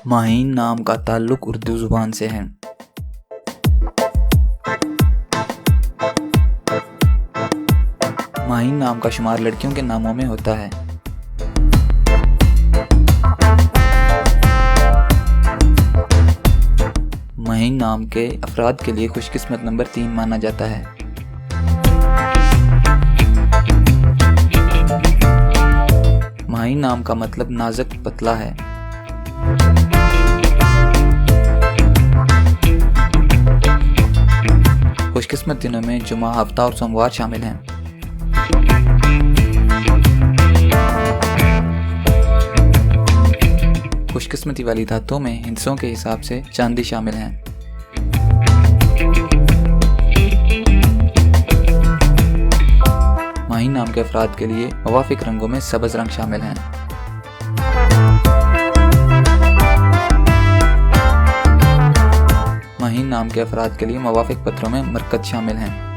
माहीन नाम का ताल्लुक उर्दू ज़ुबान से है। माहीन नाम का शुमार लड़कियों के नामों में होता है। माहीन नाम के अफराद के लिए खुशकिस्मत नंबर 3 माना जाता है। माहीन नाम का मतलब नाजुक पतला है। खुशकिस्मत दिनों में जुमा, हफ्ता और सोमवार शामिल हैं। खुशकिस्मती वाली धातुओं में हिंसों के हिसाब से चांदी शामिल हैं। माहीन नाम के अफराद के लिए मुवाफिक रंगों में सब्ज़ रंग शामिल हैं। माहीन नाम के अफराद के लिए मुवाफिक पत्रों में मरकत शामिल हैं।